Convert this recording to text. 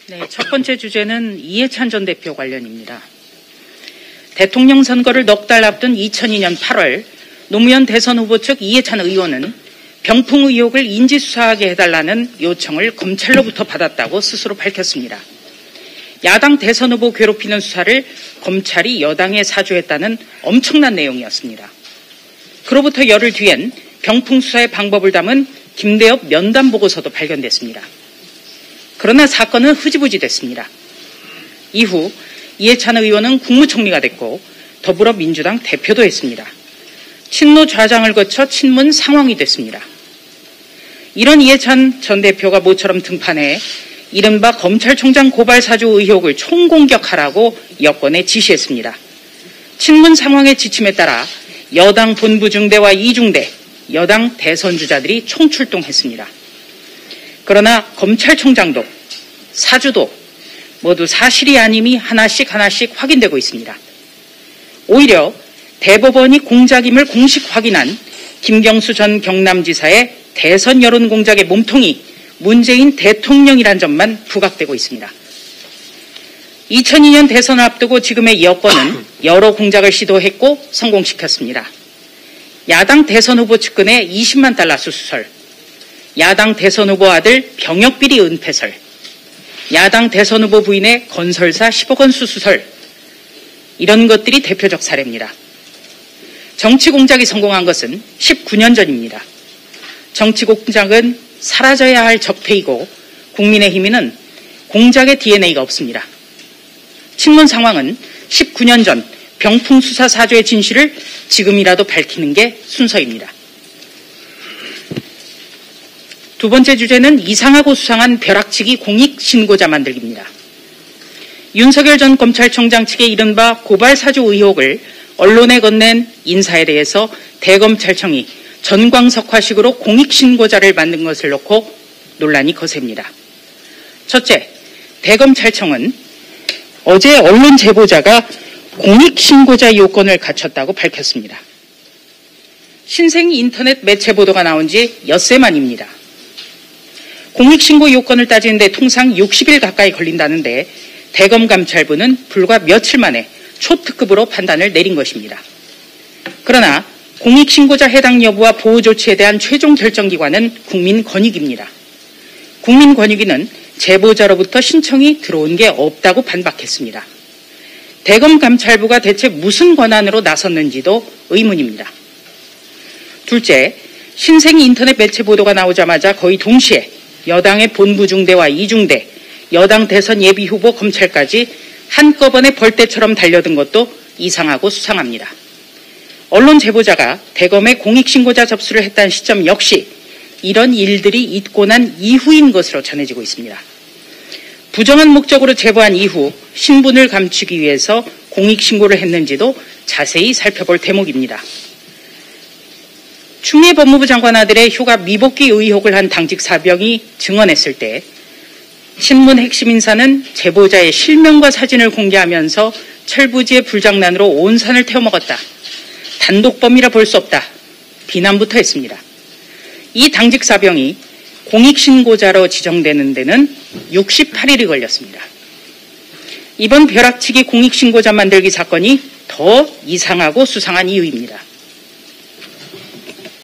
네, 첫 번째 주제는 이해찬 전 대표 관련입니다. 대통령 선거를 넉 달 앞둔 2002년 8월 노무현 대선 후보 측 이해찬 의원은 병풍 의혹을 인지수사하게 해달라는 요청을 검찰로부터 받았다고 스스로 밝혔습니다. 야당 대선 후보 괴롭히는 수사를 검찰이 여당에 사주했다는 엄청난 내용이었습니다. 그로부터 열흘 뒤엔 병풍 수사의 방법을 담은 김대엽 면담 보고서도 발견됐습니다. 그러나 사건은 흐지부지 됐습니다. 이후 이해찬 의원은 국무총리가 됐고 더불어민주당 대표도 했습니다. 친노 좌장을 거쳐 친문 상황이 됐습니다. 이런 이해찬 전 대표가 모처럼 등판해 이른바 검찰총장 고발 사주 의혹을 총공격하라고 여권에 지시했습니다. 친문 상황의 지침에 따라 여당 본부 중대와 이중대, 여당 대선 주자들이 총출동했습니다. 그러나 검찰총장도 사주도 모두 사실이 아님이 하나씩 확인되고 있습니다. 오히려 대법원이 공작임을 공식 확인한 김경수 전 경남지사의 대선 여론 공작의 몸통이 문재인 대통령이란 점만 부각되고 있습니다. 2002년 대선을 앞두고 지금의 여권은 여러 공작을 시도했고 성공시켰습니다. 야당 대선 후보 측근의 20만 달러 수수설, 야당 대선 후보 아들 병역비리 은폐설, 야당 대선 후보 부인의 건설사 10억 원 수수설, 이런 것들이 대표적 사례입니다. 정치 공작이 성공한 것은 19년 전입니다. 정치 공작은 사라져야 할 적폐이고 국민의힘에는 공작의 DNA가 없습니다. 친문 상황은 19년 전 병풍 수사 사주의 진실을 지금이라도 밝히는 게 순서입니다. 두 번째 주제는 이상하고 수상한 벼락치기 공익신고자 만들기입니다. 윤석열 전 검찰총장 측의 이른바 고발 사주 의혹을 언론에 건넨 인사에 대해서 대검찰청이 전광석화식으로 공익신고자를 만든 것을 놓고 논란이 거셉니다. 첫째, 대검찰청은 어제 언론 제보자가 공익신고자 요건을 갖췄다고 밝혔습니다. 신생 인터넷 매체 보도가 나온 지 엿새 만입니다. 공익신고 요건을 따지는데 통상 60일 가까이 걸린다는데 대검감찰부는 불과 며칠 만에 초특급으로 판단을 내린 것입니다. 그러나 공익신고자 해당 여부와 보호 조치에 대한 최종 결정기관은 국민권익위입니다. 국민권익위는 제보자로부터 신청이 들어온 게 없다고 반박했습니다. 대검감찰부가 대체 무슨 권한으로 나섰는지도 의문입니다. 둘째, 신생 인터넷 매체 보도가 나오자마자 거의 동시에 여당의 본부 중대와 이중대, 여당 대선 예비후보 검찰까지 한꺼번에 벌떼처럼 달려든 것도 이상하고 수상합니다. 언론 제보자가 대검에 공익신고자 접수를 했다는 시점 역시 이런 일들이 있고 난 이후인 것으로 전해지고 있습니다. 부정한 목적으로 제보한 이후 신분을 감추기 위해서 공익신고를 했는지도 자세히 살펴볼 대목입니다. 추미애 법무부 장관 아들의 휴가 미복귀 의혹을 한 당직 사병이 증언했을 때 신문 핵심 인사는 제보자의 실명과 사진을 공개하면서 철부지의 불장난으로 온 산을 태워먹었다. 단독범이라 볼 수 없다. 비난부터 했습니다. 이 당직 사병이 공익신고자로 지정되는 데는 68일이 걸렸습니다. 이번 벼락치기 공익신고자 만들기 사건이 더 이상하고 수상한 이유입니다.